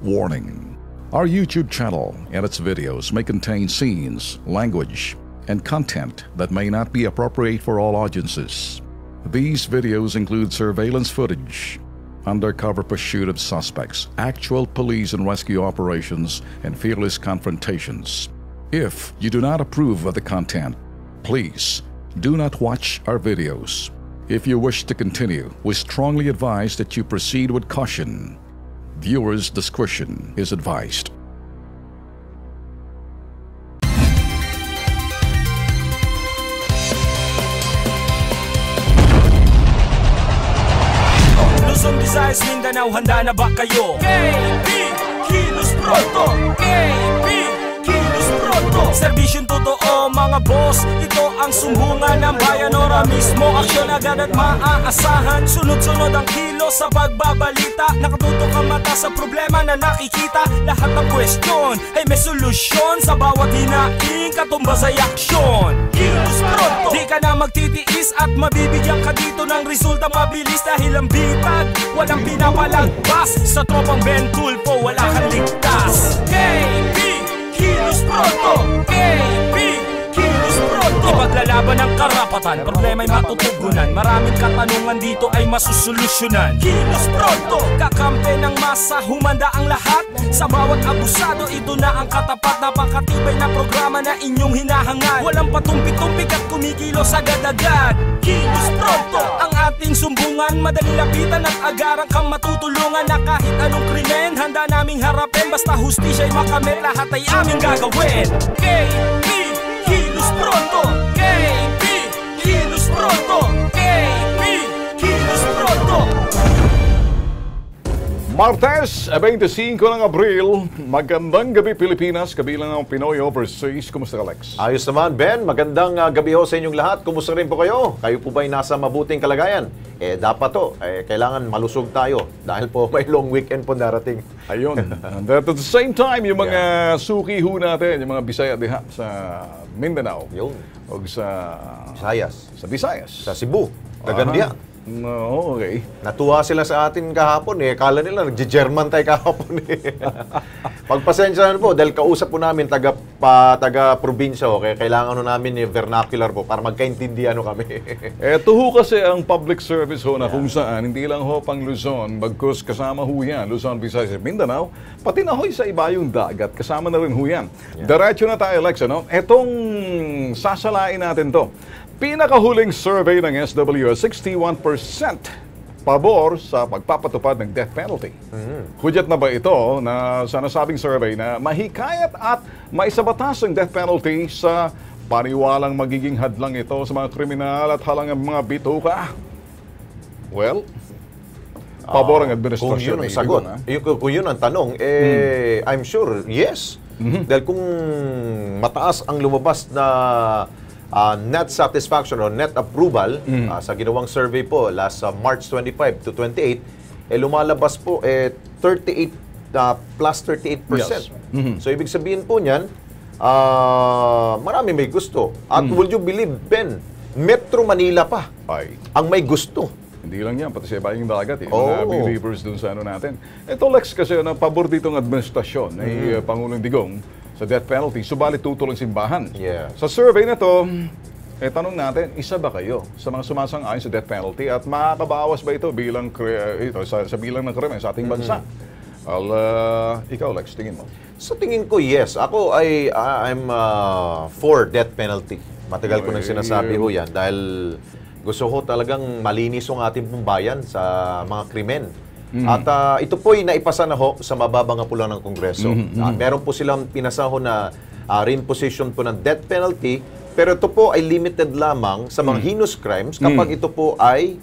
Warning. Our YouTube channel and its videos may contain scenes, language, and content that may not be appropriate for all audiences. These videos include surveillance footage, undercover pursuit of suspects, actual police and rescue operations, and fearless confrontations. If you do not approve of the content, please do not watch our videos. If you wish to continue, we strongly advise that you proceed with caution. Viewers' discretion is advised. Luzon, Visayas, Mindanao, handa na ba kayo? KB, Kilos Pronto! KB, Kilos Pronto! Serbisyong totoo mga boss, ito ang sumbungan ng bayan. Ora mismo, aksyon agad at maaasahan. Sunod-sunod ang kilos sa pagbabalita. Nakatutok ang mata sa problema na nakikita. Lahat ng question ay may solusyon. Sa bawat hinaing katumbas ay aksyon. Kilos Pronto! Di ka na magtitiis at mabibigyan ka dito ng resulta mabilis. Dahil ang bitag, walang pinapalagpas. Sa tropang Ben Tulfo, wala kang ligtas. KB, Kilos Pronto! KB, Kilos Pronto! Ipaglalaban ng karapatan, problema'y matutugunan. Maraming katanungan dito ay masusolusyonan. Kilos Pronto! Kakampi ng masa, humanda ang lahat. Sa bawat abusado, ito na ang katapat. Napakatibay na programa na inyong hinahangad. Walang patumpik-tumpik at kumikilos agad-agad. Kilos Pronto! Ang ating sumbungan, madali lapitan at agaran kang matutulungan. Na kahit anong krimen, handa naming harapin. Basta hustisya'y makamit, lahat ay aming gagawin. KB, Kilos Pronto! KB, Kilos Pronto! KB, Kilos Pronto! Martes, 25 ng Abril, magandang gabi Pilipinas, kabilang ang Pinoy Overseas. Kumusta ka, Alex? Ayos naman, Ben. Magandang gabi ho sa inyong lahat. Kumusta rin po kayo? Kayo po ba'y nasa mabuting kalagayan? Dapat to. Kailangan malusog tayo dahil po may long weekend po darating. Ayun. And at the same time, yung mga suki ho natin, yung mga Bisaya diha sa Mindanao. Yun. O sa Visayas. Sa Visayas. Sa Cebu. Tagandia. No, okay. Natuwa sila sa atin kahapon Kala nila nagje-German tayo kahapon Pagpasensyahan po dahil kausap po namin taga-probinsya kaya kailangan namin yung vernacular po para magkaintindihan kami. Ito ho kasi ang public service na kung saan hindi lang ho pang Luzon, bagkus kasama ho yan, Luzon, Visayas, Mindanao, pati na ho sa ibayong dagat, kasama na rin ho yan. Diretso na tayo, Alex, Etong sasalain natin to. Pinakahuling survey ng SWS, 61% pabor sa pagpapatupad ng death penalty. Hudyat na ba ito na sa nasabing survey na mahikayat at maisabatas ang death penalty sa paniwalang magiging hadlang ito sa mga kriminal at halangang mga bituka? Well, pabor ang administrasyon. Kung yun ang sagot, kung yun ang tanong, I'm sure, yes. Dahil kung mataas ang lumabas na net satisfaction or net approval sa ginawang survey po last March 25 to 28, lumalabas po 38 plus 38%. Yes. So ibig sabihin po niyan, marami may gusto. At would you believe, Ben, Metro Manila pa ang may gusto. Hindi lang yan, pati sa ibayong dagat mga believers dun sa natin. Ito, Lex, kasi pabor dito ng administrasyon ni Pangulong Digong sa death penalty, subalit tutulong simbahan. Sa survey na to, tanong natin, isa ba kayo sa mga sumasang-ayon sa death penalty at makakabawas ba ito bilang sa bilang ng krimen sa ating bansa? Ikaw, Lex, tingin mo? Sa tingin ko, yes. Ako I'm for death penalty. Matagal ko nang sinasabi ho yan dahil gusto ko talagang malinis ang ating bayan sa mga krimen. At ito po'y naipasa na ho sa mababang pula ng Kongreso. Meron po silang pinasaho na reimposition po ng death penalty, pero ito po ay limited lamang sa mga heinous crimes kapag ito po ay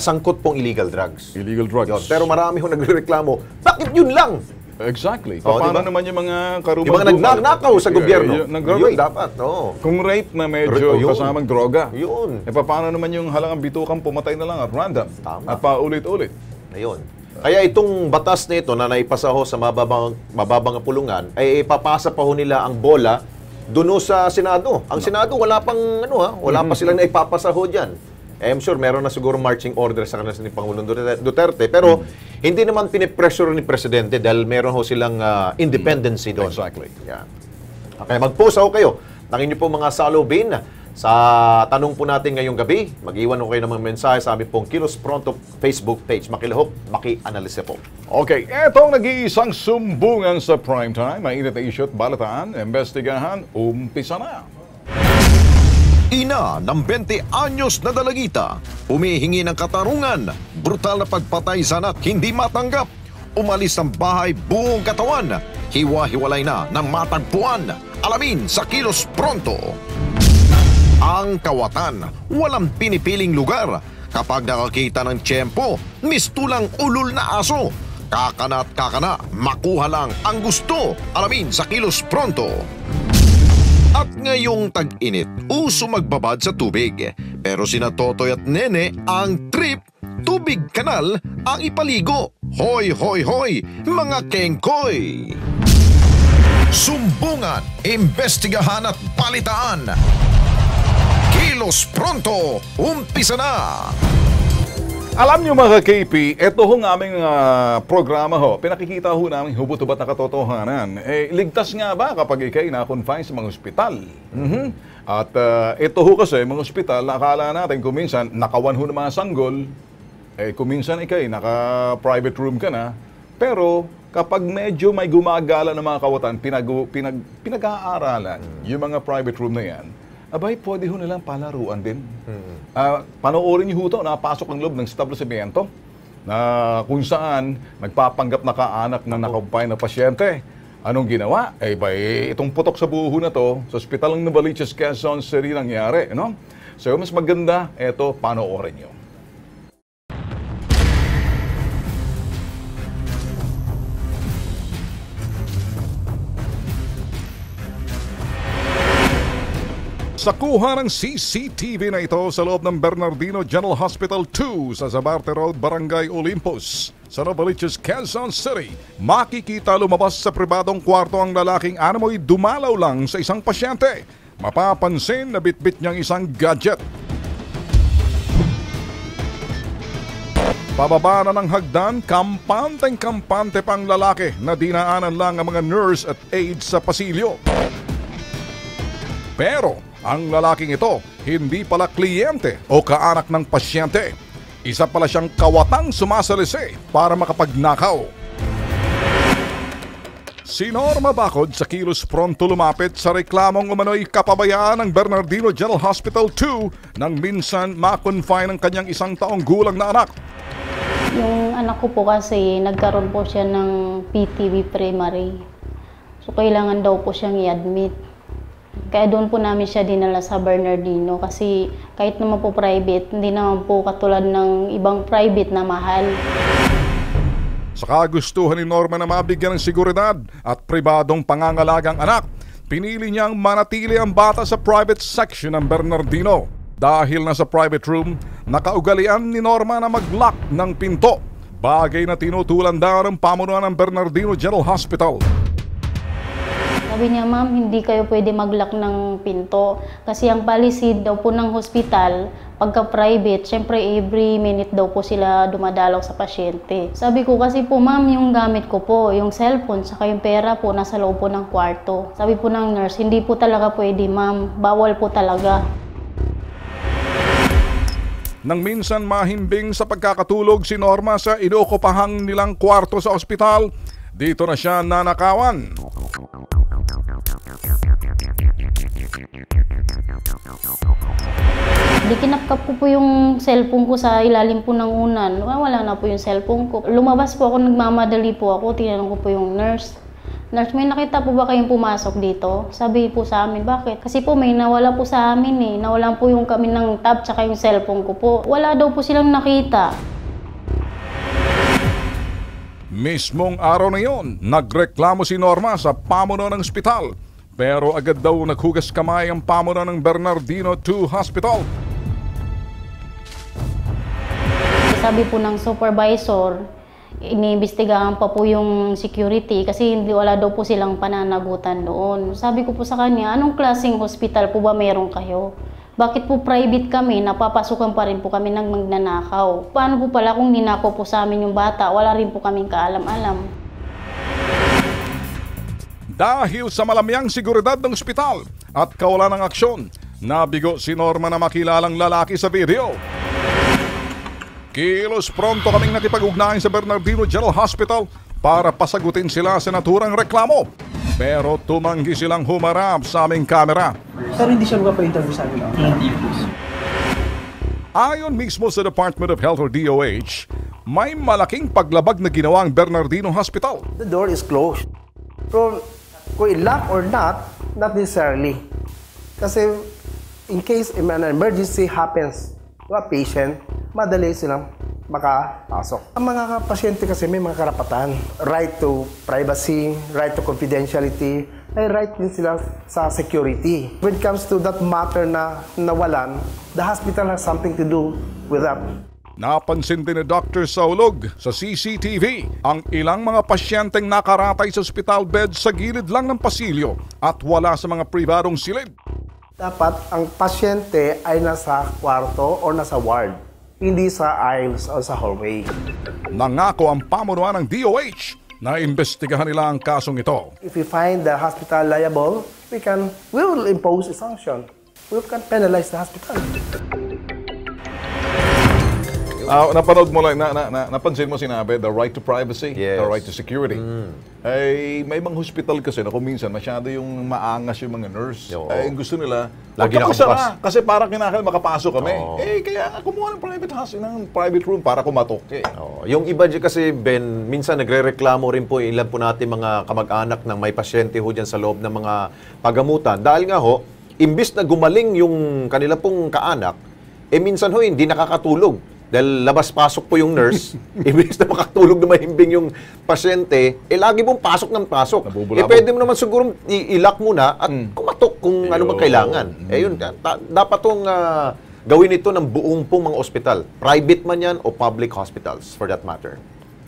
sangkot pong illegal drugs. Illegal drugs. Yun. Pero marami ho nagrereklamo, bakit yun lang? Exactly. Paano naman yung mga karumang yung mga nagnakaw sa gobyerno? Nag-rape. Dapat, Kung rape na medyo kasamang droga. Yun. Paano naman yung halangang bitukan pumatay na lang at random? Tama. At paulit-ulit. Ayun. Kaya itong batas na ito na naipasa ho sa mababang pulungan, ay ipapasa pa ho nila ang bola doon sa Senado. Ang Senado wala pang wala pa silang naipapasa ho diyan. I'm sure meron na siguro marching order sa kanila ni Pangulong Duterte, pero hindi naman pinipressure ni Presidente dahil meron ho silang independency doon. Exactly. Yeah. Okay, mag-post ako kayo ng inyo pong mga salubin sa tanong po natin ngayong gabi. Mag-iwan ko kayo ng mga mensahe sa aming pong Kilos Pronto Facebook page. Makilahok, maki-analisa po. Okay, etong nag-iisang sumbungan sa primetime. Mainit na issue at balataan, investigahan, umpisa na. Ina ng 20 anyos na dalagita, humihingi ng katarungan, brutal na pagpatay sa anak hindi matanggap, umalis ng bahay buong katawan, hiwa-hiwalay na ng matagpuan. Alamin sa Kilos Pronto. Ang kawatan, walang pinipiling lugar. Kapag nakakita ng tiyempo, mistulang ulul na aso. Kakana at kakana, makuha lang ang gusto. Alamin sa Kilos Pronto. At ngayong tag-init, uso magbabad sa tubig. Pero sina Totoy at Nene ang trip, tubig kanal ang ipaligo. Hoy, hoy, hoy, mga kengkoy! Sumbungan, imbestigahan at balitaan. Kilos Pronto, umpisa na! Alam nyo mga KP, ito hong aming programa ho, pinakikita ho namin hubot-hubat na katotohanan. Ligtas nga ba kapag ikay na-confine sa mga ospital? At ito ho kasi, mga ospital, nakala natin kuminsan, nakawan ho ng mga sanggol, kuminsan ikay, naka-private room ka na, pero kapag medyo may gumagala ng mga kawatan, pinag-aaralan yung mga private room na yan, abay, pwede ho nilang palaruan din. Panoorin niyo ho ito, napasok ang loob ng establishmento na kung saan nagpapanggap na kaanak ng nakampay na pasyente. Anong ginawa? Itong putok sa buho na to, sa ospital ng Novaliches, Quezon City nangyari. No? So, mas maganda, ito, panoorin niyo. Sa kuha ng CCTV na ito sa loob ng Bernardino General Hospital 2 sa Zabarte Road, Barangay Olympus, sa Novaliches, Quezon City, makikita lumabas sa pribadong kwarto ang lalaking anamoy dumalaw lang sa isang pasyente. Mapapansin na bitbit niyang isang gadget. Pababa na ng hagdan, kampanteng-kampante pang lalaki na dinaanan lang ang mga nurse at aides sa pasilyo. Pero ang lalaking ito, hindi pala kliyente o kaanak ng pasyente. Isa pala siyang kawatang sumasalisi para makapagnakaw. Si Norma Bacod sa Kilos Pronto lumapit sa reklamong umano'y kapabayaan ng Bernardino General Hospital 2 nang minsan ma-confine ang kanyang 1 taong gulang na anak. Yung anak ko po kasi nagkaroon po siya ng PTB primary. So kailangan daw po siyang i-admit. Kaya doon po namin siya dinala sa Bernardino kasi kahit naman po private, hindi naman po katulad ng ibang private na mahal. Sa kagustuhan ni Norma na mabigyan ng seguridad at pribadong pangangalagang anak, pinili niyang manatili ang bata sa private section ng Bernardino. Dahil nasa private room, nakaugalian ni Norma na mag-lock ng pinto, bagay na tinutulan daw ng pamunuan ng Bernardino General Hospital. Sabi niya, ma'am, hindi kayo pwede mag-lock ng pinto kasi ang policy daw po ng hospital, pagka private, syempre every minute daw po sila dumadalaw sa pasyente. Sabi ko kasi po, ma'am, yung gamit ko po, yung cellphone, saka yung pera po, nasa loob po ng kwarto. Sabi po ng nurse, hindi po talaga pwede, ma'am, bawal po talaga. Nang minsan mahimbing sa pagkakatulog si Norma sa inookupahang nilang kwarto sa ospital, dito na siya nanakawan. Di kinapkap ko po yung cellphone ko sa ilalim po ng unan. Wala na po yung cellphone ko. Lumabas po ako, nagmamadali po ako. Tinanong ko po yung nurse. Nurse, may nakita po ba kayong pumasok dito? Sabi po sa amin, bakit? Kasi po may nawala po sa amin eh. Nawalan po yung kami ng tab tsaka yung cellphone ko po. Wala daw po silang nakita. Mismong araw na yon, nagreklamo si Norma sa pamunuan ng ospital. Pero agad daw naghugas kamay ang pamunuan ng Bernardino 2 Hospital. Sabi po ng supervisor, iniimbestigahan pa po yung security kasi wala daw po silang pananagutan doon. Sabi ko po sa kanya, anong klaseng hospital po ba meron kayo? Bakit po private kami, napapasukan pa rin po kami ng magnanakaw? Paano po pala kung ninakaw po sa amin yung bata, wala rin po kaming kaalam-alam. Dahil sa malamyang seguridad ng ospital at kawalan ng aksyon, nabigo si Norma na makilalang lalaki sa video. Kilos pronto kaming nakipag-ugnayan sa Bernardino General Hospital para pasagutin sila sa naturang reklamo. Pero tumanggi silang humarap sa aming kamera. Pero hindi siya magpa-interview sa amin. Hindi po. Ayon mismo sa Department of Health or DOH, may malaking paglabag na ginawa ang Bernardino Hospital. The door is closed. Pero kung i-lock or not necessarily. Kasi in case an emergency happens to a patient, madali silang makapasok. Ang mga pasyente kasi may mga karapatan. Right to privacy, right to confidentiality, ay right din sila sa security. When it comes to that matter na nawalan, the hospital has something to do with that. Napansin din ni Dr. Saulog sa CCTV ang ilang mga pasyenteng nakaratay sa hospital bed sa gilid lang ng pasilyo at wala sa mga pribadong silid. Dapat ang pasyente ay nasa kwarto o nasa ward, hindi sa aisles o sa hallway. Nangako ang pamunuan ng DOH na imbestigahan nila ang kasong ito. If we find the hospital liable, we will impose a sanction. We can penalize the hospital. Napanood mo lang, napansin mo sinabi, the right to privacy, Yes. the right to security. Ay, may mga hospital kasi na kung minsan masyado yung maangas yung mga nurse. Oo. Ay, gusto nila, Lagi "Huwag ka nakabukas." magsara, kasi parang kinakailangan makapasok kami. Oo. Eh, kaya nga kumuha ng private house, ng private room para kumatok eh. Oh, yung iba dyan kasi, Ben, minsan nagre-reklamo rin po ilan po natin mga kamag-anak ng may pasyente ho dyan sa loob ng mga pagamutan. Dahil nga ho, imbis na gumaling yung kanila pong kaanak, eh minsan ho hindi nakakatulog. Dahil labas-pasok po yung nurse, imbis na makatulog na mahimbing yung pasyente, eh lagi pong pasok ng pasok. Nabubulabog. Eh pwede mo naman siguro i-lock muna at kumatok kung ano bang kailangan. Eh yun, dapat tong gawin ito ng buong pong mga ospital. Private man yan o public hospitals for that matter.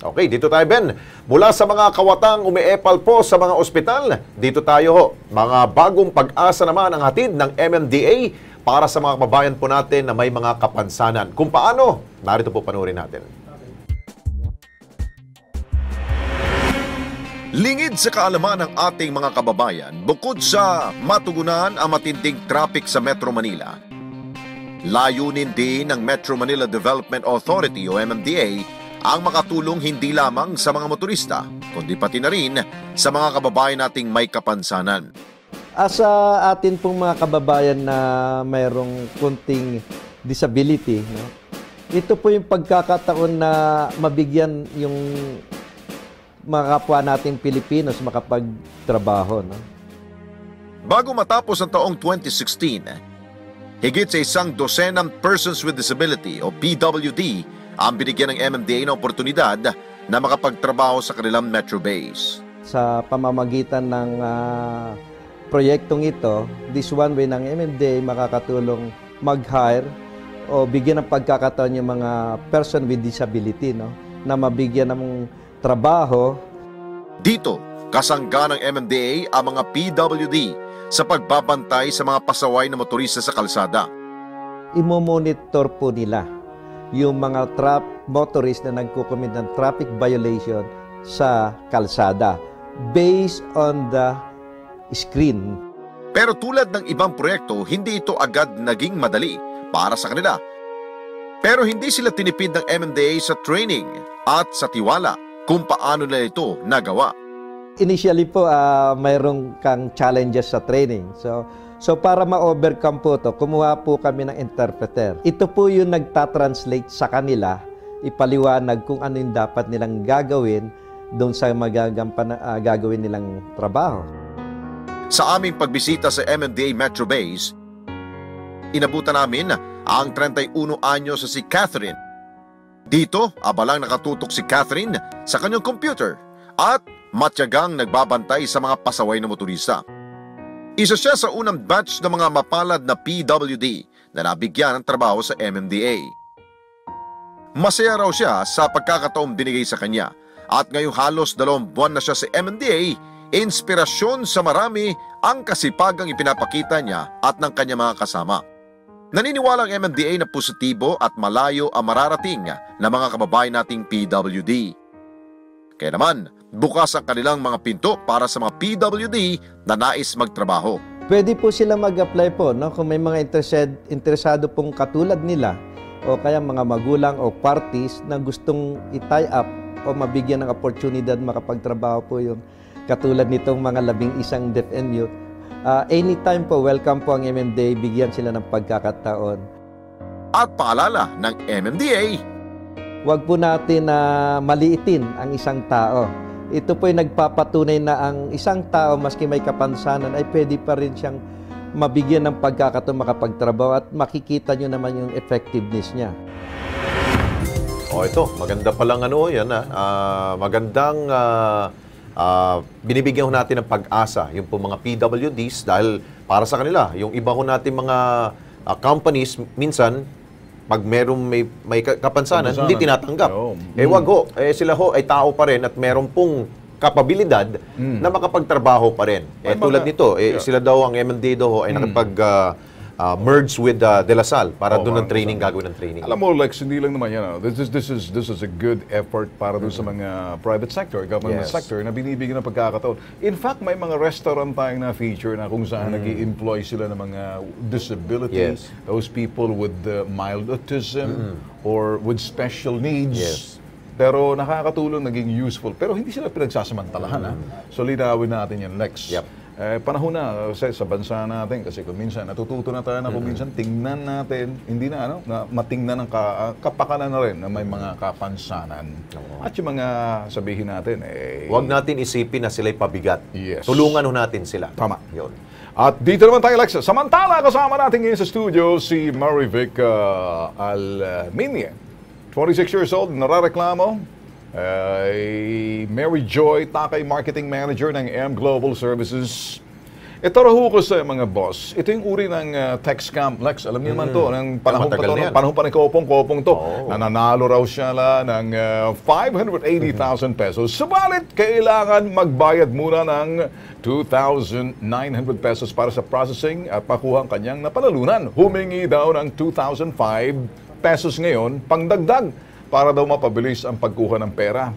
Okay, dito tayo, Ben. Mula sa mga kawatang umiepal po sa mga ospital, dito tayo ho. Mga bagong pag-asa naman ang hatid ng MMDA para sa mga kababayan po natin na may mga kapansanan. Kung paano, narito po panoorin natin. Lingid sa kaalaman ng ating mga kababayan, bukod sa matugunan ang matinding traffic sa Metro Manila, layunin din ng Metro Manila Development Authority o MMDA ang makatulong hindi lamang sa mga motorista, kundi pati na rin sa mga kababayan nating may kapansanan. Sa atin pong mga kababayan na mayroong kunting disability, no? Ito po yung pagkakataon na mabigyan yung mga kapwa nating Pilipinos makapagtrabaho. No? Bago matapos ang taong 2016, higit sa 100 persons with disability o PWD ang binigyan ng MMDA ng oportunidad na makapagtrabaho sa kanilang metro base. Sa pamamagitan ng proyektong ito, this one way ng MMDA makakatulong mag-hire o bigyan ng pagkakataon yung mga person with disability, no, na mabigyan ng trabaho. Dito, kasangga ng MMDA ang mga PWD sa pagbabantay sa mga pasaway na motorista sa kalsada. Imo-monitor po nila yung mga motorist na nagkukomit ng traffic violation sa kalsada based on the screen. Pero tulad ng ibang proyekto, hindi ito agad naging madali para sa kanila. Pero hindi sila tinipid ng MMDA sa training at sa tiwala kung paano nila ito nagawa. Initially po, mayroong kang challenges sa training. So para ma-overcome po ito, kumuha po kami ng interpreter. Ito po yung nagtatranslate sa kanila, ipaliwanag kung ano yung dapat nilang gagawin doon sa gagawin nilang trabaho. Sa aming pagbisita sa MMDA Metro Base, inabutan namin ang 31 anyos si Catherine. Dito, abalang nakatutok si Catherine sa kanyang computer at matyagang nagbabantay sa mga pasaway na motorista. Isa siya sa unang batch ng mga mapalad na PWD na nabigyan ng trabaho sa MMDA. Masaya raw siya sa pagkakataong binigay sa kanya at ngayong halos 2 buwan na siya sa MMDA, inspirasyon sa marami ang kasipagang ipinapakita niya at ng kanyang mga kasama. Naniniwala ang MMDA na positibo at malayo ang mararating ng mga kababayan nating PWD. Kaya naman, bukas ang kanilang mga pinto para sa mga PWD na nais magtrabaho. Pwede po sila mag-apply po, no? Kung may mga interesado pong katulad nila o kaya mga magulang o parties na gustong i-tie up o mabigyan ng oportunidad makapagtrabaho po yung katulad nitong mga 11 deaf and mute. Anytime po, welcome po ang MMDA, bigyan sila ng pagkakataon. At paalala ng MMDA, huwag po natin maliitin ang isang tao. Ito po ay nagpapatunay na ang isang tao, maski may kapansanan, ay pwede pa rin siyang mabigyan ng pagkakataon makapagtrabaho at makikita nyo naman yung effectiveness niya. Ito, maganda palang yan. Magandang binibigyan ho natin ng pag-asa yung po mga PWDs dahil para sa kanila, yung iba ho natin mga companies, minsan, pag may kapansanan, hindi tinatanggap. Wag ho. Sila ho ay tao pa rin at meron pong kapabilidad na makapagtrabaho pa rin. Tulad nito, sila daw, ang MMDA daw ho, ay nakipag-merge with De La Salle para doon ng training, gagawin ng training. Alam mo, Lex, hindi lang naman yan. This is a good effort para doon sa mga private sector, government sector, na binibigyan ng pagkakataon. In fact, may mga restaurant tayong na-feature na kung saan nag-i-employ sila ng mga disability, those people with mild autism or with special needs. Pero nakakatulong, naging useful. Pero hindi sila pinagsasamantalahan. So, linawin natin yan, Lex. Panahon na sa bansa natin kasi kung minsan natututo na tayo na kung minsan tingnan natin, hindi na na matingnan ng kapakanan na rin na may mga kapansanan. At yung mga sabihin natin, huwag natin isipin na sila'y pabigat. Tulungan ho natin sila. Tama. Yun. At dito naman tayo, Lex. Samantala, kasama natin ngayon sa studio si Marivic Alminia. 26 years old, narareklamo. Mary Joy, Takay Marketing Manager ng M Global Services. Ito raw ko sa mga boss. Ito yung uri ng tech scam. Lex, alam niyo naman to. Ng panahon pa ng kopong to. Nananalo raw siya ng 580,000 pesos. Subalit, kailangan magbayad muna ng 2,900 pesos para sa processing at makuha ang kanyang napanalunan. Humingi daw ng 2,005 pesos ngayon, pangdagdag para daw mapabilis ang pagkuha ng pera.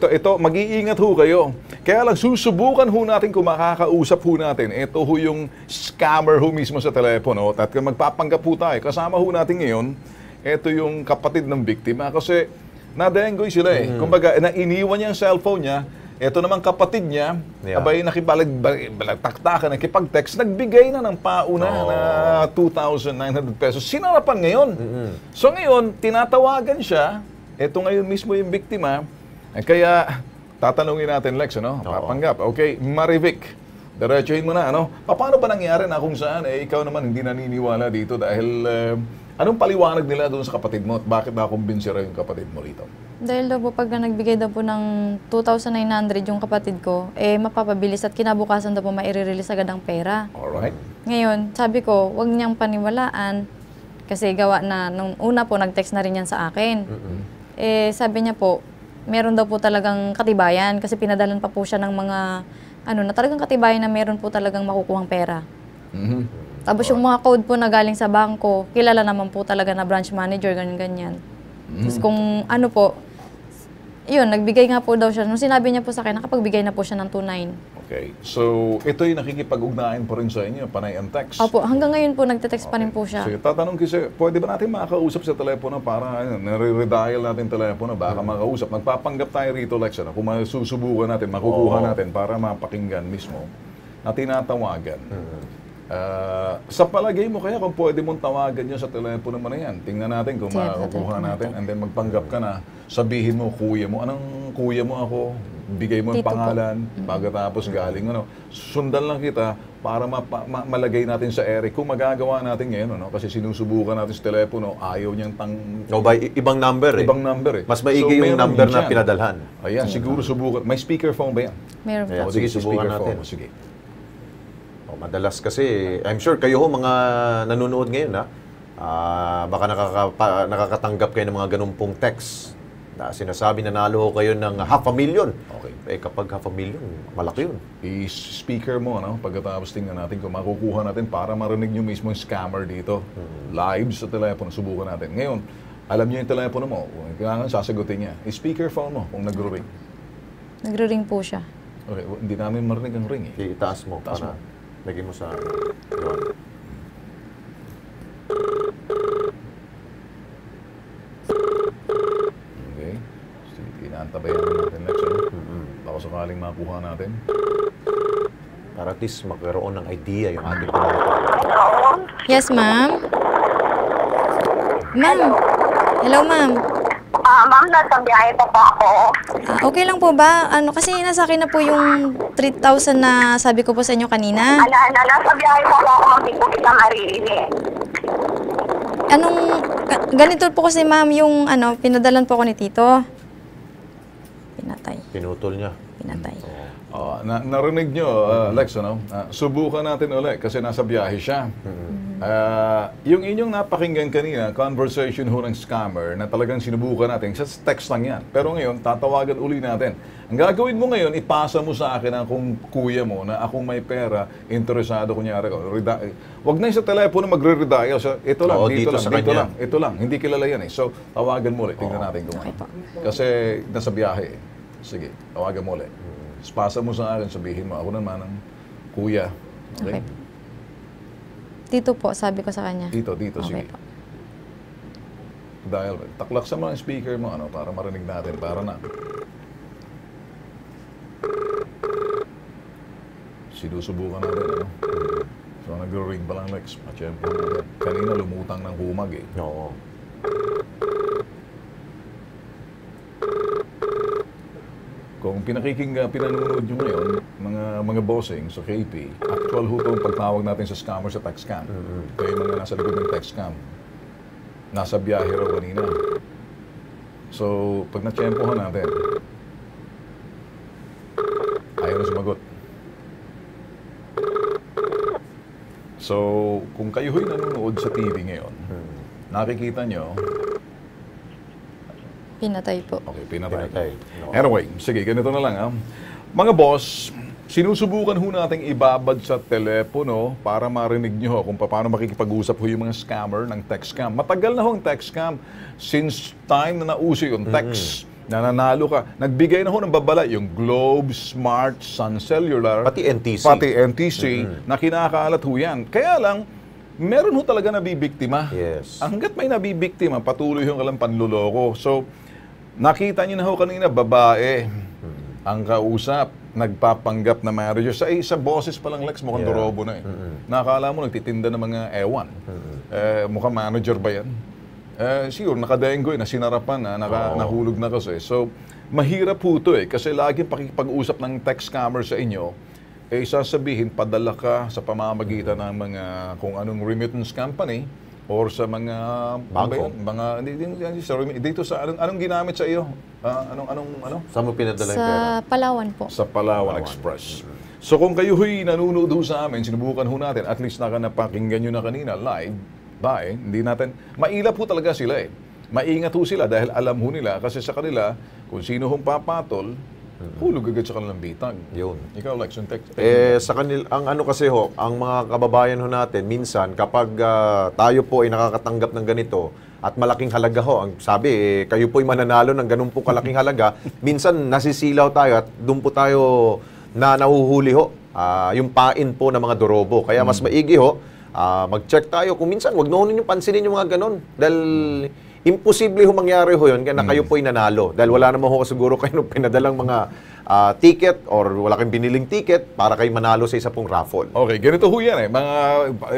Ito, mag-iingat ho kayo. Kaya lang susubukan ho natin kung makakausap ho natin. Ito ho yung scammer ho mismo sa telepono. At kung magpapanggap ho tayo, kasama ho natin ngayon, ito yung kapatid ng biktima. Kasi nadenggoy sila Kumbaga, nainiwan niya ang cellphone niya. Ito naman kapatid niya, abay nakibalagtaktakan, nakipag-text, nagbigay na ng pauna na 2,900 pesos. Sinarapan ngayon. So ngayon, tinatawagan siya, ito ngayon mismo yung biktima, kaya tatanungin natin, Lex, papanggap. Okay, Marivic, diretsuhin mo na, paano ba nangyari na kung saan, ikaw naman hindi naniniwala dito dahil anong paliwanag nila doon sa kapatid mo at bakit nakumbinsi raw yung kapatid mo rito? Dahil daw po pag nagbigay daw po ng 2,900 yung kapatid ko, mapapabilis at kinabukasan daw po maire-release agad ang pera. Alright. Ngayon, sabi ko, huwag niyang paniwalaan kasi gawa na, nung una po, nag-text na rin yan sa akin. Sabi niya po, meron daw po talagang katibayan kasi pinadalan pa po siya ng mga, na talagang katibayan na meron po talagang makukuhang pera. Tapos yung mga code po na galing sa bangko, kilala naman po talaga na branch manager, ganyan-ganyan. Tapos kung yun, nagbigay nga po daw siya. Nung sinabi niya po sa akin, nakapagbigay na po siya ng 2,900. Okay. So, ito yung nakikipag-ugnayan po rin sa inyo, panay ang text? Opo, hanggang ngayon po nagte-text pa rin po siya. So, tatanong kasi, pwede ba natin makakausap sa telepono para nare-redial natin telepono, baka makausap. Magpapanggap tayo rito, Lex, kung masusubukan natin, makukuha natin para mapakinggan mismo na tinatawagan. Sa palagay mo kaya kung pwede mong tawagan niya sa telepono mo na yan, tingnan natin kung makukuha natin and then magpanggap ka na, sabihin mo, kuya mo, anong kuya mo ako, bigay mo ang pangalan, pagkatapos galing, sundan lang kita para malagay natin sa Eric. Kung magagawa natin ngayon, kasi sinusubukan natin sa telepono, ayaw niyang ibang number Ibang number Mas maigi yung number na pinadalhan. Ayan, siguro subukan. May speakerphone ba yan? Meron po. Sige, subukan natin. Sige. Madalas kasi, I'm sure kayo mga nanonood ngayon, baka nakakatanggap kayo ng mga ganun pong text. Na sinasabi nanalo ho kayo ng 500,000. Okay. Eh kapag 500,000, malaki yun. I-speaker mo, ano? Pagkatapos tingnan natin kung makukuha natin para marinig nyo mismo yung scammer dito. Live sa telepono, subukan natin. Ngayon, alam niyo yung telepono mo, kailangan sasagutin niya. I-speakerphone mo kung nagro-ring. Nagro-ring po siya. Okay, hindi namin marinig ang ring eh. Itaas mo. Taas Para mo. lagyan mo sa... Yun. Okay. Sige, inaantabayan natin next. Baka sakaling makuha natin. Para at least magkaroon ng idea yung ating mga... Yes, ma'am. Ma'am. Hello, ma'am. Ma'am, nasa biyahe pa po ako. Okay lang po ba? Kasi nasa akin na po yung 3,000 na sabi ko po sa inyo kanina. Nasa biyahe pa po ako, hindi ko kita maririnig. Ganito po kasi ma'am yung pinadalan po ako ni Tito. Pinatay. Pinutol niya. Pinatay. Narinig nyo, Lex, ano? Subukan natin ulit kasi nasa biyahe siya. Yung inyong napakinggan kanina, conversation ho ng scammer na talagang sinubukan natin, sa text lang yan. Pero ngayon, tatawagan uli natin. Ang gagawin mo ngayon, ipasa mo sa akin kung kuya mo na akong may pera, interesado kunyari ko. Wag na yung sa telepono magre-redial. Ito lang, ito lang. Hindi kilala yan eh. So, tawagan mo ulit. Tingnan natin kung ano. Kasi nasa biyahe eh. Sige, tawagan mo ulit. Pasa mo sa akin, sabihin mo, ako naman ang kuya. Okay? Tito po, sabi ko sa kanya. Tito, Okay sige. po. Dahil, taklaksan mo ang speaker mo, para marinig natin, para na. Sinusubukan natin, So, nag-ring pa lang, Lex. Machempo natin. Kanina, lumutang ng humag, eh. Oo. Kung pinanonood nyo ngayon, mga bossing sa KP, actual ho itong pagtawag natin sa scammer sa text scam. Kaya yung mga nasa likod ng text scam, nasa biyahe raw kanina. So, pag na-tsempohan natin, ayaw na sumagot. So, kung kayo ho'y nanonood sa TV ngayon, nakikita nyo, Pinatay po. okay, pinatay. No. Anyway, sige, ganito na lang. Mga boss, sinusubukan ho nating ibabad sa telepono para marinig nyo kung paano makikipag-usap ho yung mga scammer ng text scam. Matagal na ho ang text scam. Since time na nauso yung text, na nanalo ka, nagbigay na ho ng babala yung Globe, Smart, Sun Cellular, Pati NTC. Na kinakalat ho yan. Kaya lang, meron ho talaga nabibiktima. Yes. Hanggat may nabibiktima, patuloy yung alam panluloko. So, nakita niyo na ho kanina, babae ang kausap, nagpapanggap na marriage. Sa boses pa lang, Lex, mukhang dorobo na eh. Nakakala mo, nagtitinda ng mga ewan. Mukhang manager ba yan? Siguro, nakadengoy na sinarapan na, nahulog na kasi. So, mahirap po ito eh. Kasi laging pakikipag-usap ng text scammer sa inyo, sasabihin, padala ka sa pamamagitan ng mga kung anong remittance company or sa mga bangko. Dito sa anong ginamit sa iyo? Ano? Saan mo pinadala yung Sa pera? Palawan po. Sa Palawan Express. So kung kayo ho'y nanonood ho sa amin, sinubukan ho natin, at least napakinggan nyo na kanina live, hindi natin, mailap ho talaga sila eh. Maingat ho sila dahil alam ho nila, kasi sa kanila, kung sino hong papatol, hulog agad sa kanilang bitag. Yun. Ikaw, Lex, yung Sa kanil, ang kasi ang mga kababayan ho natin, minsan, kapag tayo po ay nakakatanggap ng ganito, at malaking halaga ho, ang sabi, kayo po ay mananalo ng ganun po kalaking halaga, minsan nasisilaw tayo at doon po tayo na nahuhuli ho, yung pain po ng mga dorobo. Kaya mas maigi ho, mag-check tayo. Kung minsan, wag na yung pansinin yung mga ganun. Dahil imposible ho mangyari ho yun, kaya na kayo po ay nanalo. Dahil wala naman ho siguro kayo pinadalang mga ticket or wala kayong biniling ticket para kayo manalo sa isa pong raffle. Okay, ganito ho yan eh. Mga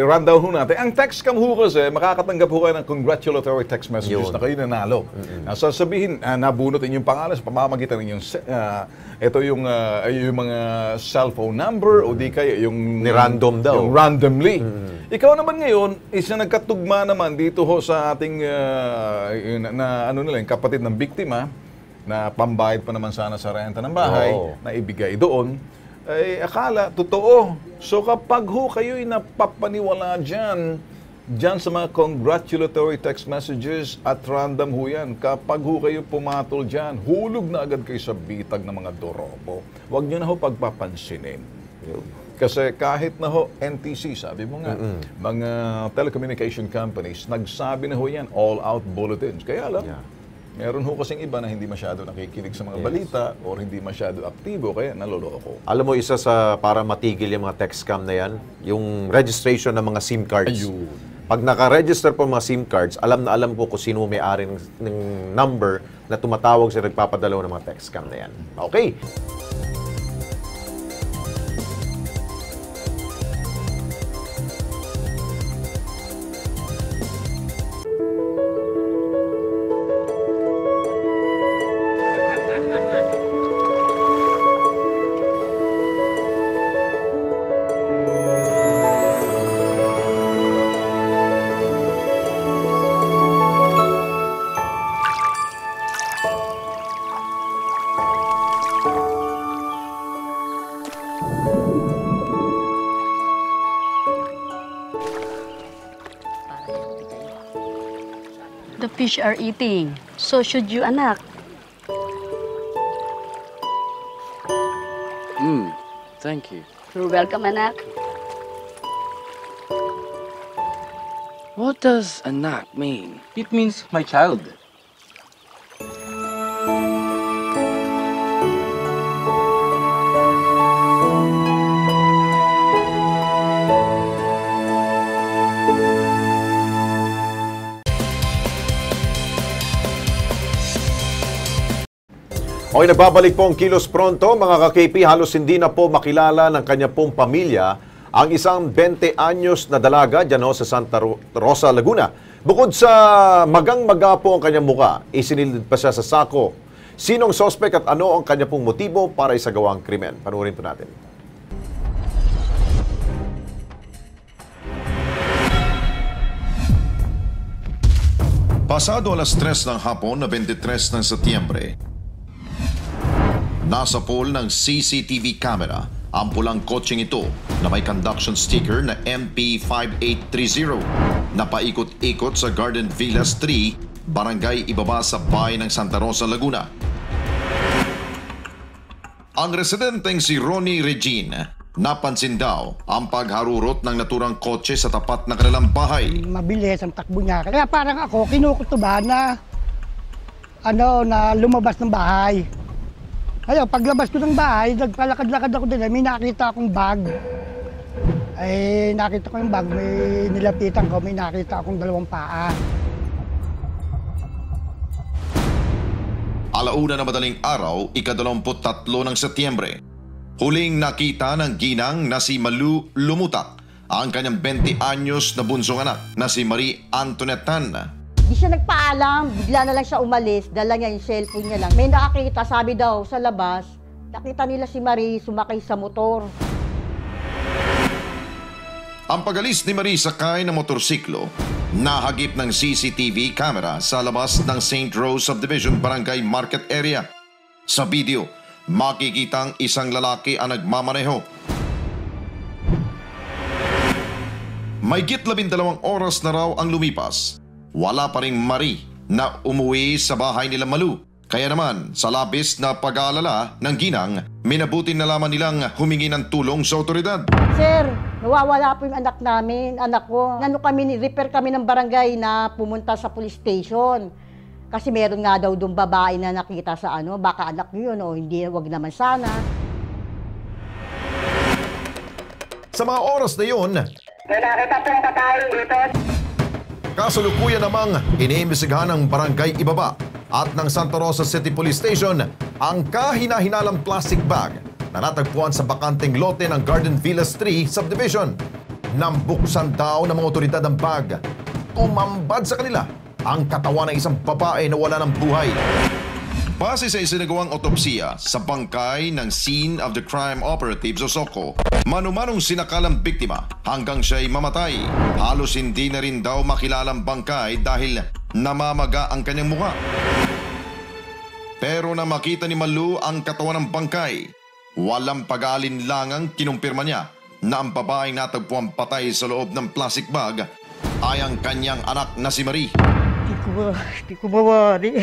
rundown ho natin. Ang text scam ho kasi, makakatanggap ho kayo ng congratulatory text messages na kayo nanalo. Sasabihin, nabunot inyong pangalan sa pamamagitan ninyong ito yung mga cellphone number o di kaya yung Ni-random daw. Yung randomly. Ikaw naman ngayon, isa nagkatugma naman dito ho sa ating kapatid ng biktima na pambayad pa naman sana sa renta ng bahay, na ibigay doon, akala, totoo. So kapag ho kayo'y napapaniwala dyan, Diyan sa mga congratulatory text messages at random ho yan. Kapag ho kayo pumatol dyan, hulog na agad kayo sa bitag ng mga dorobo. Huwag nyo na ho pagpapansinin. Kasi kahit na ho NTC, sabi mo nga, mga telecommunication companies, nagsabi na ho yan, all-out bulletins. Kaya lang, meron ho kasing iba na hindi masyado nakikinig sa mga balita or hindi masyado aktibo, kaya naloloko. Alam mo, isa sa para matigil yung mga text scam na yan, yung registration ng mga SIM cards. Ayun. Pag naka-register po mga SIM cards, alam na alam ko kung sino may-ari ng number na tumatawag sa nagpapadalaw ng mga text scam na yan. Okay. The fish are eating. So should you, anak. Thank you. You're welcome, anak. What does anak mean? It means my child. Okay, nagbabalik po ang Kilos Pronto. Mga ka-KP, halos hindi na po makilala ng kanya pong pamilya ang isang 20 anyos na dalaga dyan sa Santa Rosa, Laguna. Bukod sa magang-maga po ang kanyang muka, isinilid pa siya sa sako. Sinong sospek at ano ang kanya pong motibo para isagawa ang krimen? Panuorin po natin. Pasado alas 3 ng hapon na 23 ng Setyembre, nasa pool ng CCTV camera ang pulang kotseng ito na may conduction sticker na MP5830 na paikot-ikot sa Garden Villas 3, Barangay Ibaba sa bayan ng Santa Rosa, Laguna. Ang residenteng si Ronnie Regine, napansin daw ang pagharurot ng naturang kotse sa tapat ng kanilang bahay. Mabilis ang takbo niya. Kaya parang ako, kinukutubahan na lumabas ng bahay. Ayaw, paglabas ko ng bahay, nagpalakad-lakad ako din, may nakita akong bag. Nakita ko yung bag, may nilapitan ko, may nakita akong 2 paa. Alauna na madaling araw, ika-23 ng Setyembre. Huling nakita ng ginang na si Malu Lumutak, ang kanyang 20 anyos na bunsong anak na si Marie Antoinette Tan. Di siya nagpaalam, bigla na lang siya umalis, dala niya yung cellphone niya lang. May nakakita, sabi daw sa labas, nakita nila si Marie sumakay sa motor. Ang pag-alis ni Marie sakay ng motorsiklo, nahagip ng CCTV camera sa labas ng St. Rose Subdivision Barangay Market Area. Sa video, makikitang isang lalaki ang nagmamaneho. Mahigit 12 oras na raw ang lumipas. Wala pa ring Marie na umuwi sa bahay nila Malu. Kaya naman, sa labis na pag-aalala ng ginang, minabuti na lamang nilang humingi ng tulong sa otoridad. Sir, nawawala po yung anak namin, anak ko. Repair kami ng barangay na pumunta sa police station. Kasi meron nga daw doon babae na nakita sa baka anak niyo yun o hindi, wag naman sana. Sa mga oras na yun, Nakita po yung tatay dito. kasalukuyan namang iniimbestigahan ng Barangay Ibaba at ng Santa Rosa City Police Station ang kahina-hinalang plastic bag na natagpuan sa bakanteng lote ng Garden Villas 3 Subdivision. Nang buksan daw ng mga otoridad ng bag, tumambad sa kanila ang katawan ng isang babae na wala ng buhay. Base sa isinagawang otopsiya sa bangkay ng Scene of the Crime Operatives o SOCO, manumanong sinakalang biktima hanggang siya'y mamatay. Halos hindi na rin daw makilalang bangkay dahil namamaga ang kanyang mukha. Pero na makita ni Malu ang katawan ng bangkay, walang pag-aalinlangang kinumpirma niya na ang babaeng natagpuan patay sa loob ng plastic bag ay ang kanyang anak na si Marie. Hindi ko mawari.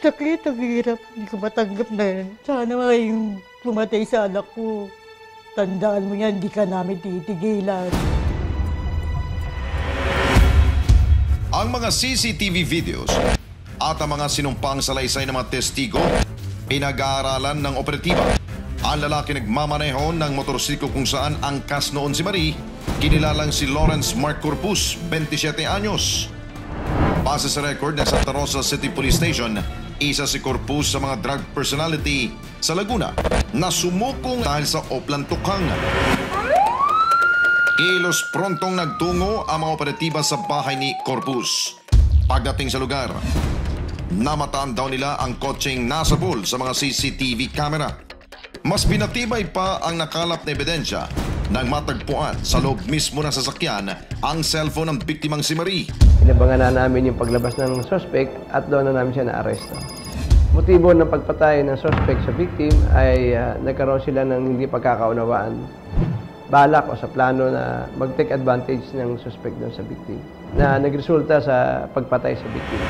Sakit, ang hirap. Hindi ko matanggap na yan. Sana yung pumatay sa anak ko. Tandaan mo yan, hindi ka namin titigilan. Ang mga CCTV videos at ang mga sinumpang salaysay ng mga testigo, pinag-aaralan ng operatiba. Ang lalaki nagmamaneho ng motorsiklo kung saan angkas noon si Marie, kinilalang si Lawrence Mark Corpus, 27 anyos. Base sa record ng Santa Rosa City Police Station, isa si Corpus sa mga drug personality sa Laguna na sumukong dahil sa oplantukang. Kilos prontong nagtungo ang mga operatiba sa bahay ni Corpus. Pagdating sa lugar, namataan daw nila ang kotseng nasa pool sa mga CCTV camera. Mas pinatibay pa ang nakalap na ebidensya nang matagpuan sa loob mismo ng sasakyan ang cellphone ng biktimang si Marie. Inabangan na namin yung paglabas ng suspect at doon na namin siya na-aresto. Motibo ng pagpatay ng suspect sa victim ay nagkaroon sila ng hindi pagkakaunawaan. Balak o sa plano na mag-take advantage ng suspect doon sa victim na nagresulta sa pagpatay sa victim.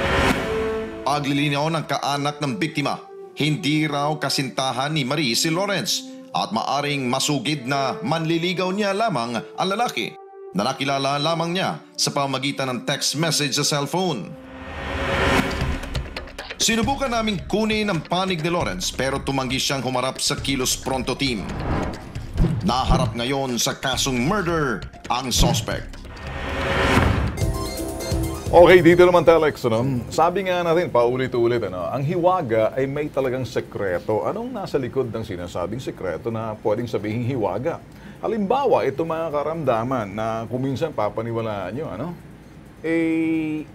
Paglilinaw ng kaanak ng biktima, hindi raw kasintahan ni Marie si Lawrence at maaring masugid na manliligaw niya lamang ang lalaki na nakilala lamang niya sa pamamagitan ng text message sa cellphone. Sinubukan naming kunin ang panig ni Lawrence pero tumanggi siyang humarap sa Kilos Pronto team. Naharap ngayon sa kasong murder ang suspect. Okay, dito naman tayo, Alex. Sabi nga natin, paulit-ulit, ang hiwaga ay may talagang sekreto. Anong nasa likod ng sinasabing sekreto na pwedeng sabihin hiwaga? Halimbawa, ito mga karamdaman na kuminsan papaniwalaan nyo,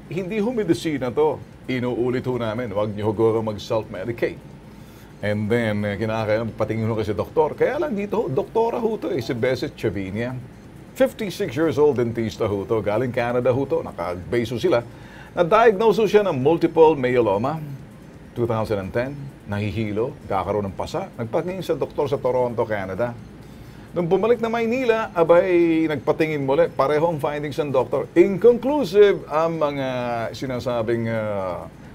hindi humidesina to. Inuulit ho namin, huwag nyo huguro mag-self-medicate. And then, kinakailangan patingin ho kasi doktor. Kaya lang dito, doktora ho to, si Bessie Chavinia. 56 years old dentista ho to, galing Canada ho to, naka-base sila. Na-diagnose siya ng multiple myeloma, 2010, nahihilo, kakaroon ng pasa. Nagpatingin sa doktor sa Toronto, Canada. Nung bumalik na Maynila, abay, nagpatingin muli, parehong findings ng doktor. Inconclusive ang mga sinasabing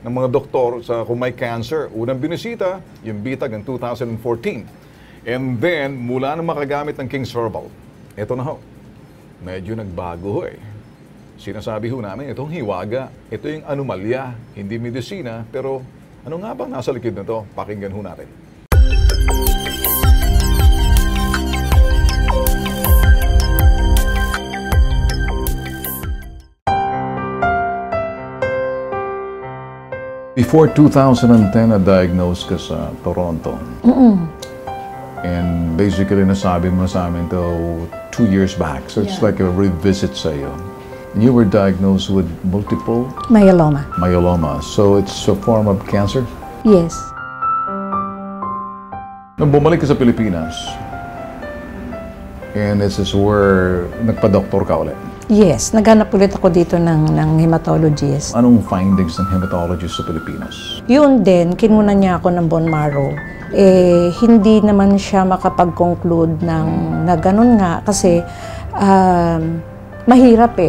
ng mga doktor sa kung may cancer. Unang binisita, yung bitag ng 2014. And then, mula na makagamit ng King's Herbal, ito na ho. Medyo nagbago ho Sinasabi ho namin, itong hiwaga, ito yung anomalya, hindi medisina, pero ano nga bang nasa likod na to? Pakinggan ho natin. Before 2010, na-diagnose ka sa Toronto. And basically, nasabi mo sa amin to 2 years back. So it's like a revisit sa'yo. You were diagnosed with multiple? Myeloma. Myeloma. So it's a form of cancer? Yes. Nung bumalik ka sa Pilipinas, and this is where nagpa-doktor ka ulit? Yes. Naghanap ulit ako dito ng hematologist. Anong findings ng hematologist sa Pilipinas? Yun din, kinuna niya ako ng bone marrow. Hindi naman siya makapag-conclude na ganun nga kasi mahirap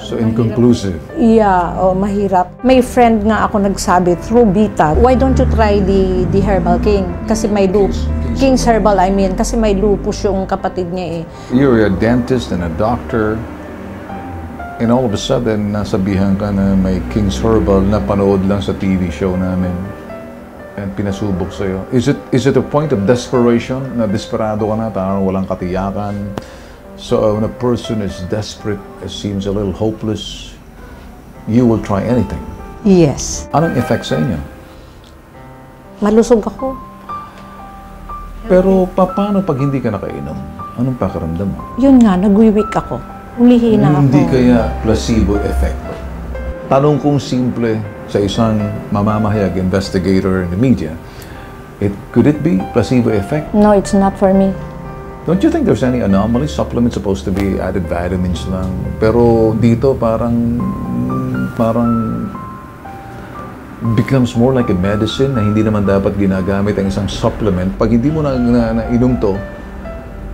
So inconclusive? Yeah, mahirap. May friend nga ako nagsabi through Bita, why don't you try the Herbal King? Kasi may lupus. King's Herbal, kasi may lupus yung kapatid niya You're a dentist and a doctor. And all of a sudden, nasabihan ka na may King's Herbal na panood lang sa TV show namin. And pinasubok sa'yo. Is it a point of desperation na desperado ka na, parang walang katiyakan? So when a person is desperate, it seems a little hopeless, you will try anything? Yes. Anong effect sa inyo? Malusog ako. Pero paano pag hindi ka nakainom? Anong pakiramdam mo? Yun nga, nag-weak ako. Humihina ako. Hindi kaya placebo effect? Tanong kong simple sa isang mamamahayag investigator in the media, could it be placebo effect? No, it's not for me. Don't you think there's any anomaly? Supplements supposed to be added vitamins lang. Pero dito parang becomes more like a medicine na hindi naman dapat ginagamit ang isang supplement. Pag hindi mo na inom to,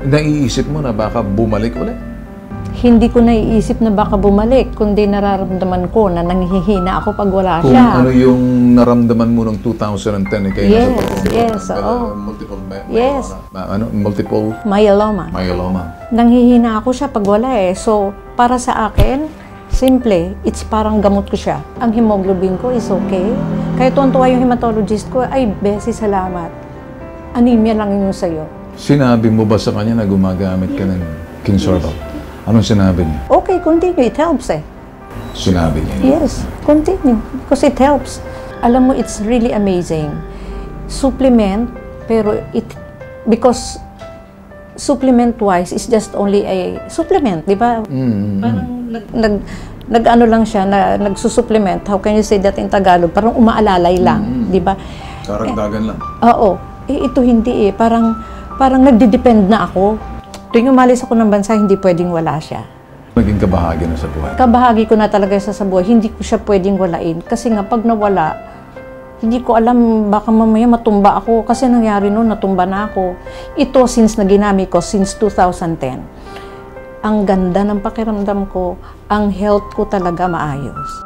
naiisip mo na baka bumalik ulit. hindi ko naiisip na baka bumalik, kundi nararamdaman ko na nanghihina ako pag wala Kung siya. ano yung naramdaman mo noong 2010, kayo Yes, nasa yes, oo. multiple Myeloma. Nanghihina ako siya pag wala eh. So, para sa akin, simple, it's parang gamot ko siya. Ang hemoglobin ko is okay. Kaya tuwan-tuwa yung hematologist ko, ay, Bessie, salamat. Anemia lang yung sa'yo. Sinabi mo ba sa kanya na gumagamit ka ng King Sorbal? Anong sinabi niya? Okay, continue. It helps eh. Sinabi niya? Yes, continue. Because it helps. Alam mo, it's really amazing. Supplement, pero because supplement-wise is just only a supplement, di ba? Parang nag-ano lang siya, nagsusupplement. How can you say that in Tagalog? Parang umaalalay lang, di ba? Karagdagan lang. Oo. Ito hindi eh. Parang nagdi-depend na ako. Tuwing umalis ako ng bansa, hindi pwedeng wala siya. Naging kabahagi na sa buhay? Kabahagi ko na talaga sa buhay. Hindi ko siya pwedeng walain. Kasi nga, pag nawala, hindi ko alam, baka mamaya matumba ako. Kasi nangyari noon, natumba na ako. Ito, since na ginamit ko, since 2010. Ang ganda ng pakiramdam ko, ang health ko talaga maayos.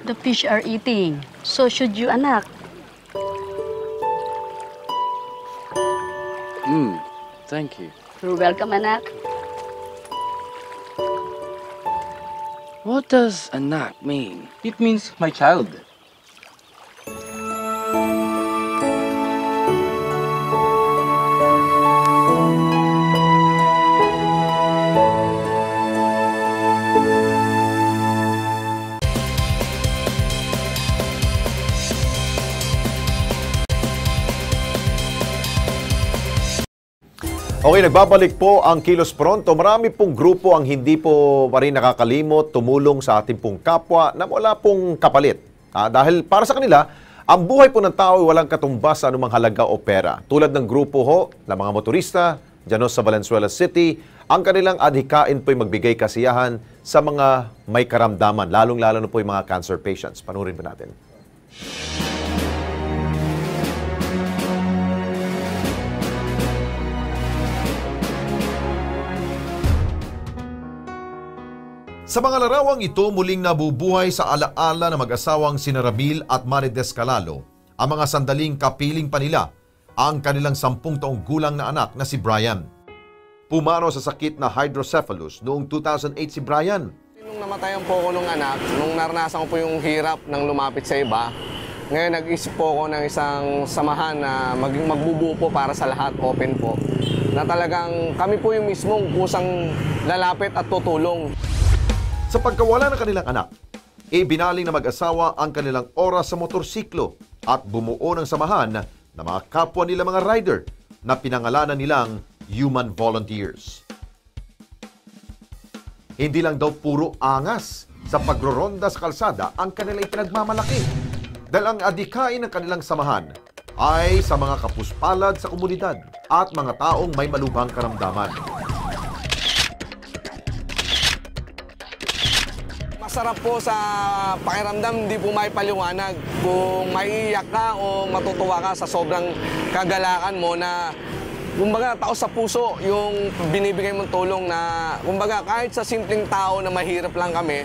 The fish are eating. So should you, anak. Thank you. You're welcome, anak. What does anak mean? It means my child. Okay, nagbabalik po ang Kilos Pronto. Marami pong grupo ang hindi po pa rin nakakalimot, tumulong sa ating pong kapwa na wala pong kapalit. Dahil para sa kanila, ang buhay po ng tao ay walang katumbas sa anumang halaga o pera. Tulad ng grupo ho ng mga motorista, dyan sa Valenzuela City, ang kanilang adhikain po ay magbigay kasiyahan sa mga may karamdaman, lalong-lalo na po yung mga cancer patients. Panurin po natin. Sa mga larawang ito, muling nabubuhay sa alaala ng mag-asawang sina Ramil at Mari Descalalo ang mga sandaling kapiling pa nila ang kanilang 10 taong gulang na anak na si Brian. Pumano sa sakit na hydrocephalus noong 2008 si Brian. Nung namatayan po ko nung anak, nung naranasan ko po yung hirap ng lumapit sa iba, ngayon nag-isip po ako ng isang samahan na magbubuo po para sa lahat, open po. Na talagang kami po yung mismong kusang lalapit at tutulong. Sa pagkawala ng kanilang anak, ibinaling na mag-asawa ang kanilang oras sa motorsiklo at bumuo ng samahan na mga kapwa nila mga rider na pinangalanan nilang Human Volunteers. Hindi lang daw puro angas sa pagroronda sa kalsada ang kanilang ipinagmamalaki dahil ang adikain ng kanilang samahan ay sa mga kapuspalad sa komunidad at mga taong may malubhang karamdaman. Masarap po sa pakiramdam, hindi po may paliwanag. Kung maiiyak ka o matutuwa ka sa sobrang kagalakan mo na kumbaga tao sa puso yung binibigay mong tulong na kumbaga kahit sa simpleng tao na mahirap lang kami,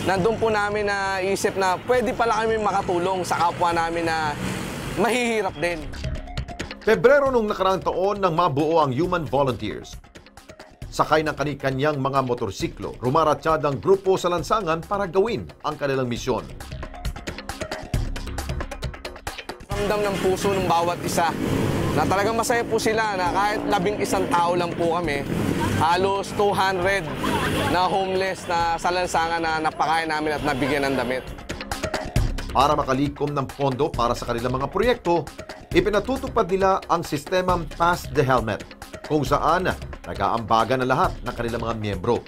nandun po namin na isip na pwede pala kami makatulong sa kapwa namin na mahihirap din. Pebrero nung nakaraang taon nang mabuo ang Human Volunteers. Sakay ng kani-kanyang mga motorsiklo, rumaratyad ang grupo sa lansangan para gawin ang kanilang misyon. Ramdam ng puso ng bawat isa na talagang masaya po sila na kahit 11 tao lang po kami, halos 200 na homeless na sa lansangan na napakain namin at nabigyan ng damit. Para makalikom ng pondo para sa kanilang mga proyekto, ipinatutupad nila ang sistemang Pass the Helmet, kung saan nag-aambagan na lahat ng kanilang mga miyembro.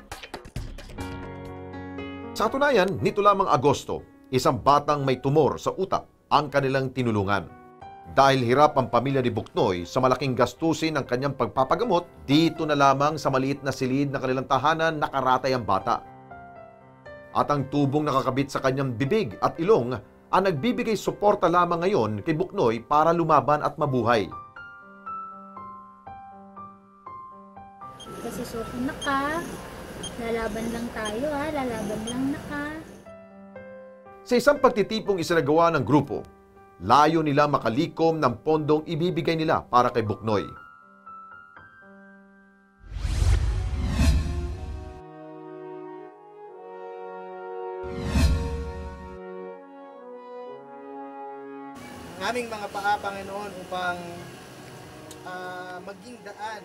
Sa katunayan, nito lamang Agosto, isang batang may tumor sa utak ang kanilang tinulungan. Dahil hirap ang pamilya ni Buknoy sa malaking gastusin ng kanyang pagpapagamot, dito na lamang sa maliit na silid na kanilang tahanan nakaratay ang bata. At ang tubong nakakabit sa kanyang bibig at ilong ang nagbibigay suporta lamang ngayon kay Buknoy para lumaban at mabuhay. Kasi suko na ka, lalaban lang tayo lalaban lang na ka. Sa isang pagtitipong isinagawa ng grupo, layo nila makalikom ng pondong ibibigay nila para kay Buknoy. Ang aming mga paa, Panginoon, upang maging daan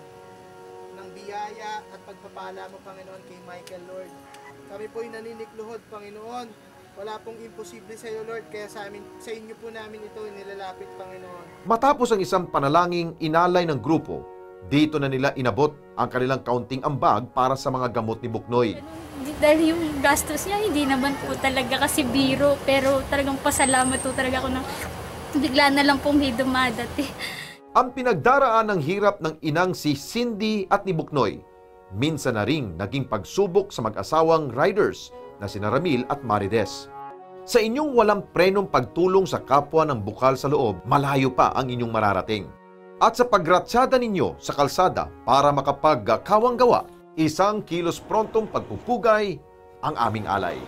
ng biyaya at pagpapala mo, Panginoon, kay Michael, Lord. Kami po'y naninikluhod, Panginoon. Wala pong imposible sa iyo, Lord, kaya sa inyo po namin ito nilalapit, Panginoon. Matapos ang isang panalangin inalay ng grupo, dito na nila inabot ang kanilang kaunting ambag para sa mga gamot ni Buknoy. Dahil yung gastos niya, hindi naman po talaga kasi biro, pero talagang pasalamat po talaga ako na bigla na lang pong may dumadati. Ang pinagdaraan ng hirap ng inang si Cindy at ni Buknoy, minsan na ring naging pagsubok sa mag-asawang riders na sina Ramil at Marides. Sa inyong walang prenong pagtulong sa kapwa ng bukal sa loob, malayo pa ang inyong mararating. At sa pagratsada ninyo sa kalsada para makapagkawang-gawa, 1 kilos prontong pagpupugay ang aming alay.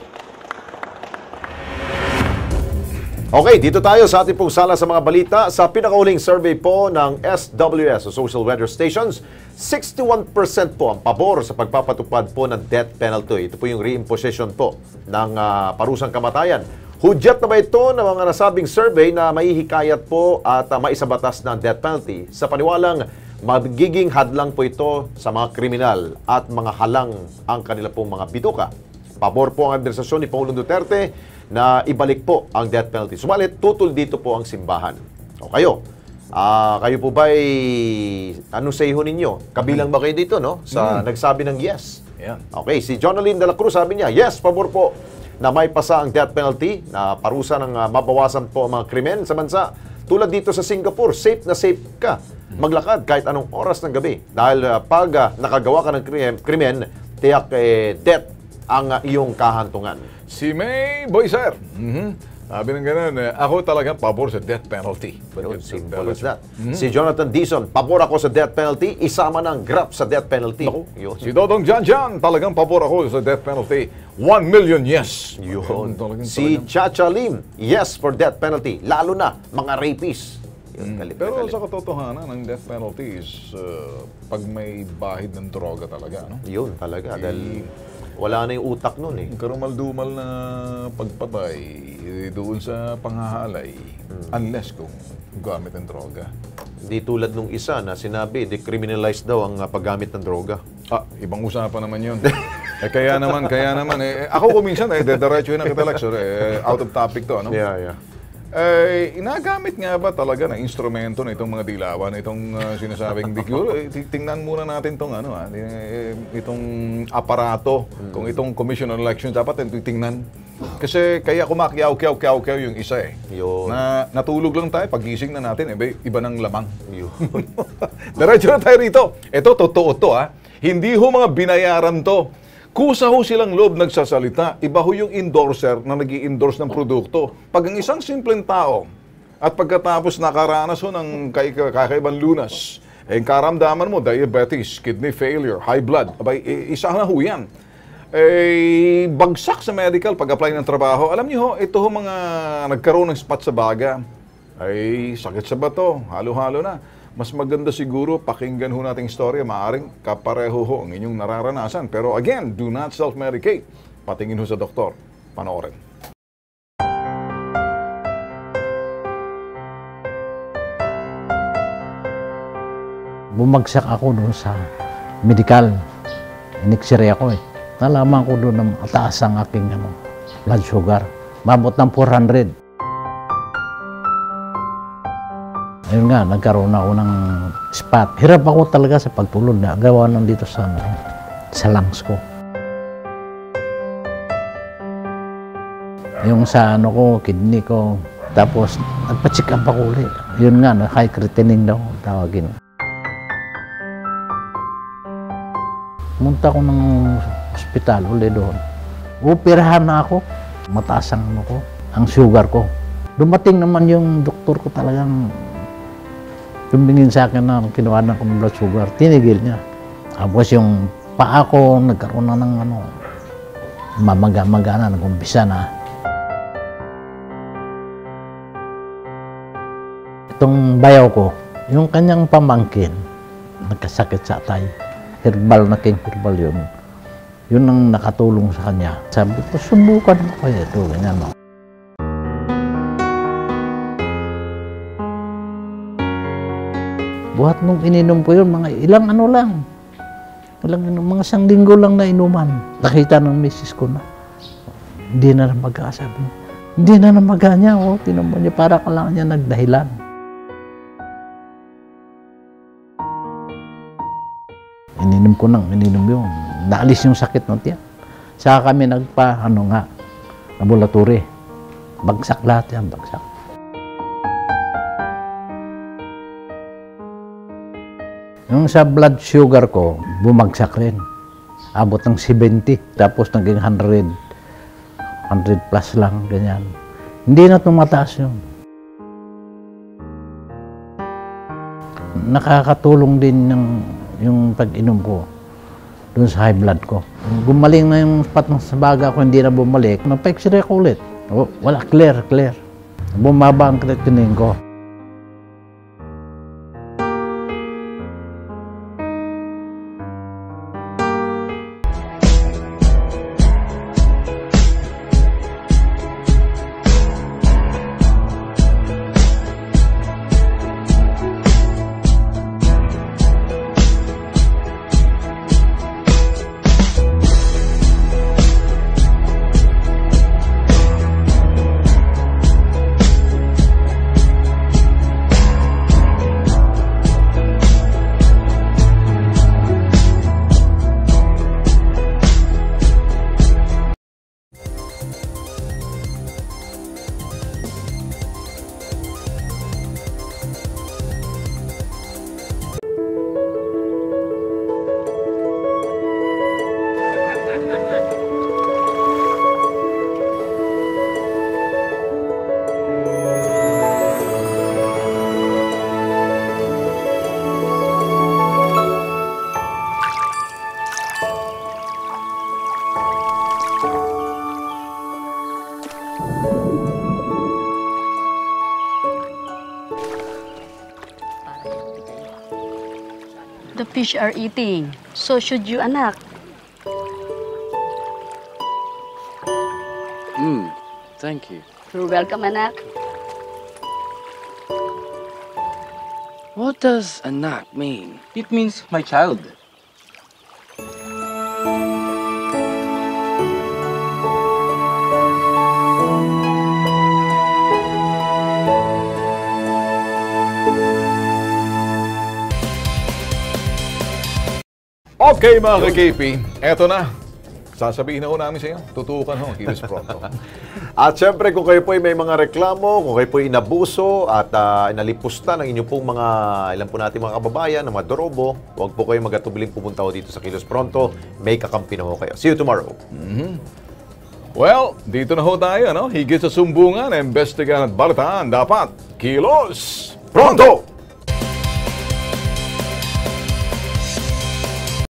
Okay, dito tayo sa ating pong sala sa mga balita. Sa pinakauling survey po ng SWS o Social Weather Stations, 61% po ang pabor sa pagpapatupad po ng death penalty. Ito po yung reimposition po ng parusang kamatayan. Hudyat na ba ito ng mga nasabing survey na maihikayat po at maisabatas ng death penalty? Sa paniwalang magiging hadlang po ito sa mga kriminal at mga halang ang kanila pong mga bituka. Pabor po ang administrasyon ni Pangulong Duterte na ibalik po ang death penalty. Subalit, tutol dito po ang simbahan. O kayo, kayo po ba'y anong sayho ninyo? Kabilang ba kayo dito, no? Sa nagsabi ng yes. Yeah. Okay, si Jonalyn de la Cruz sabi niya, yes, pabor po na may pasa ang death penalty, na parusa ng mabawasan po ang mga krimen sa bansa. Tulad dito sa Singapore, safe na safe ka maglakad kahit anong oras ng gabi. Dahil pag nakagawa ka ng krimen, tiyak death ang iyong kahantungan. Si May Boyser. Sabi ng ganun, ako talagang pabor sa death penalty. Simple as that. Si Jonathan Dizon, pabor ako sa death penalty, isama ng grab sa death penalty. Si Dodong Janjan, talagang pabor ako sa death penalty. 1 million yes. Yun. Si Chacha Lim, yes for death penalty, lalo na mga rapists. Pero sa katotohanan, ang death penalty is pag may bahid ng droga talaga. No? Yun talaga. Dahil wala na yung utak nun eh. Karumal-dumal na pagpatay doon sa panghahalay unless kung gamit ng droga. Hindi tulad nung isa na sinabi, decriminalize daw ang paggamit ng droga. Ibang usapan naman yun. Kaya naman, ako kuminsan, dediretso na kita lecture, out of topic to, ano? Yeah. Inagamit nga ba talaga na instrumento na itong mga dilawan, itong sinasabing diguro? Tingnan muna natin itong itong aparato, kung itong Commission on Elections, dapat tingnan. Kasi kaya kumakyaw-kyaw yung isa na natulog lang tayo, pagising na natin, iba ng lamang. Diretso na tayo rito. Ito, totoo to Hindi ho mga binayaran to. Kusa ho silang loob nagsasalita, iba ho yung endorser na nag-i-endorse ng produkto. Pag ang isang simpleng tao at pagkatapos nakaranas ho ng kakaibang lunas, karamdaman mo, diabetes, kidney failure, high blood, abay, isa na ho yan. Bagsak sa medical pag-apply ng trabaho. Alam niyo ho, ito ho mga nagkaroon ng spot sa baga, ay sakit sa bato, halo-halo na. Mas maganda siguro, pakinggan ho nating istorya, maaring kapareho ho ang inyong nararanasan. Pero again, do not self-medicate. Patingin ho sa doktor. Panoorin. Bumagsak ako doon sa medical. In-x-ray ako eh. Nalaman ko doon na mataas ang aking blood sugar. Mabot ng 400. Ayun nga, nagkaroon ako ng spot. Hirap ako talaga sa pagtulog na gawa nandito sa lungs ko. Yung sa ko, kidney ko. Tapos, nagpa-check up ako ulit. Yun nga, high creatinine daw tawagin. Munta ko ng ospital ulit doon. Operahan na ako. Mataas ang ko, ang sugar ko. Dumating naman yung doktor ko talagang tumingin sa akin na kinuha na ko ng blood sugar. Tinigil niya. Tapos yung paa ko nagkaroon na ng mamaga-maga na, nag-umpisa na. Itong bayaw ko, yung kanyang pamangkin, nagkasakit sa atay. Herbal na king herbal yun. Yun ang nakatulong sa kanya. Sabi ko, subukan mo kaya ito. Ganyan, no? Buhat nung ininom ko yun, mga ilang ano lang. Mga isang linggo lang na inuman. Nakita ng misis ko na. Hindi na namaga, sabi niya. Hindi na namaga niya. Oh, tinuman niya, para ka lang niya nagdahilan. Ininom ko ininom yun. Naalis yung sakit ng tiyan. Saka kami laboratory. Bagsak lahat yan, bagsak. Yung sa blood sugar ko, bumagsak rin. Abot ng 70, tapos naging 100. 100 plus lang, ganyan. Hindi na tumataas yun. Nakakatulong din yung pag-inom ko doon sa high blood ko. Gumaling na yung spot sa baga ko, hindi na bumalik. Nagpa-x-ray ko ulit. Wala, clear. Bumaba ang creatinine ko. The fish are eating. So should you, anak. Thank you. You're welcome, anak. What does anak mean? It means my child. Okay mga ka-KP, eto na. Sasabihin na ho namin sa iyo, tutukan ho, Kilos Pronto. At syempre, kung kayo po ay may mga reklamo, kung kayo po ay inabuso at inalipusta ng inyong pong mga, ilan po natin mga kababayan, na mga dorobo, huwag po kayo magatubiling pumunta ho dito sa Kilos Pronto. May kakampi na ho kayo. See you tomorrow. Well, dito na ho tayo, no? Higit sa sumbungan, investigahan at balitaan, dapat Kilos Pronto!